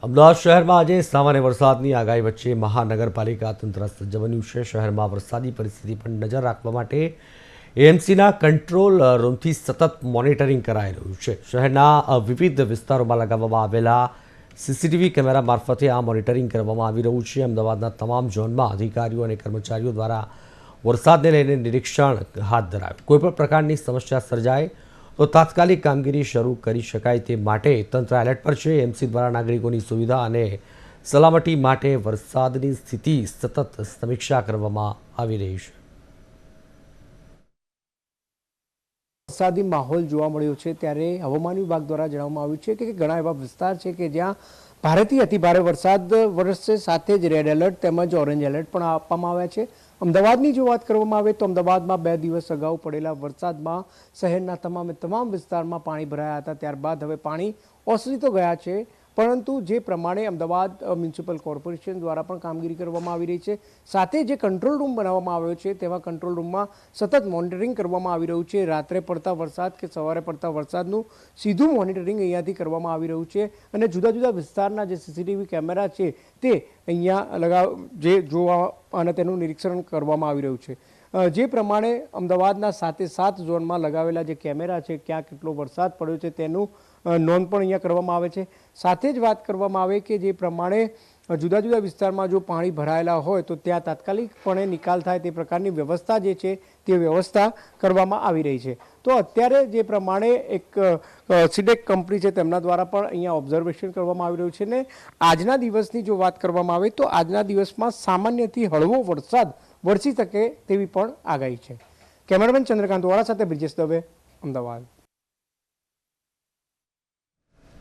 અમદાવાદ શહેરમાં આજે સામાન્ય વરસાદની આગાહી વચ્ચે મહાનગરપાલિકા તંત્ર સજ્જ બન્યું છે। શહેરમાં વરસાદી પરિસ્થિતિ પર નજર રાખવા માટે એએમસીના કંટ્રોલ રૂમથી સતત મોનિટરિંગ કરાઈ રહ્યું છે। શહેરના વિવિધ વિસ્તારોમાં લગાવવામાં આવેલા સીસીટીવી કેમેરા મારફતે આ મોનિટરિંગ કરવામાં આવી રહ્યું છે। અમદાવાદના તમામ ઝોનમાં અધિકારીઓ અને કર્મચારીઓ દ્વારા વરસાદને લઈને નિરીક્ષણ હાથ ધરાયું। કોઈપણ પ્રકારની સમસ્યા સર્જાય તો તાત્કાલિક કામગીરી શરૂ કરી શકાય તે માટે તંત્ર એલર્ટ પર છે। એમસી દ્વારા નાગરિકોની સુવિધા અને સલામતી માટે વરસાદની સ્થિતિ સતત સમીક્ષા કરવામાં આવી રહી છે। વરસાદી માહોલ જોવા મળ્યો છે ત્યારે હવામાન વિભાગ દ્વારા જણાવવામાં આવ્યું છે કે ઘણા એવા વિસ્તાર છે કે જ્યાં ભારેથી અતિભારે વરસાદ વરસશે, સાથે જ રેડ એલર્ટ તેમજ ઓરેન્જ એલર્ટ પણ આપવામાં આવ્યા છે। અમદાવાદની જો વાત કરવામાં આવે તો અમદાવાદમાં 2 દિવસ અગાઉ પડેલા વરસાદમાં શહેરના તમામ વિસ્તારમાં પાણી ભરાયા હતા। ત્યારબાદ હવે પાણી ઓસરી તો ગયા છે, પરંતુ જે પ્રમાણે અમદાવાદ મ્યુનિસિપલ કોર્પોરેશન દ્વારા પણ કામગીરી કરવામાં આવી રહી છે, સાથે જે કંટ્રોલ રૂમ બનાવવામાં આવ્યો છે તેવા કંટ્રોલ રૂમમાં સતત મોનિટરિંગ કરવામાં આવી રહ્યું છે। રાત્રે પડતા વરસાદ કે સવારે પડતા વરસાદનું સીધું મોનિટરિંગ અહીંયાથી કરવામાં આવી રહ્યું છે અને જુદા જુદા વિસ્તારના જે સીસીટીવી કેમેરા છે તે અહીંયા જે જોવા અને તેનું નિરીક્ષણ કરવામાં આવી રહ્યું છે। જે પ્રમાણે અમદાવાદના 7 ઝોનમાં લગાવેલા જે કેમેરા છે, ક્યાં કેટલો વરસાદ પડ્યો છે તેનું નોંધ પણ અહીંયા કરવામાં આવે છે। સાથે જ વાત કરવામાં આવે કે જે પ્રમાણે જુદા જુદા વિસ્તારમાં જો પાણી ભરાયેલા હોય તો ત્યાં તાત્કાલિકપણે નિકાલ થાય તે પ્રકારની વ્યવસ્થા જે છે તે વ્યવસ્થા કરવામાં આવી રહી છે। તો અત્યારે જે પ્રમાણે એક સીડેક કંપની છે તેમના દ્વારા પણ અહીંયા ઓબ્ઝર્વેશન કરવામાં આવી રહ્યું છે ને આજના દિવસની જો વાત કરવામાં આવે તો આજના દિવસમાં સામાન્યથી હળવો વરસાદ વરસી શકે તેવી પણ આગાહી છે। કેમેરામેન ચંદ્રકાંત વાળા સાથે બ્રિજેશ દવે, અમદાવાદ।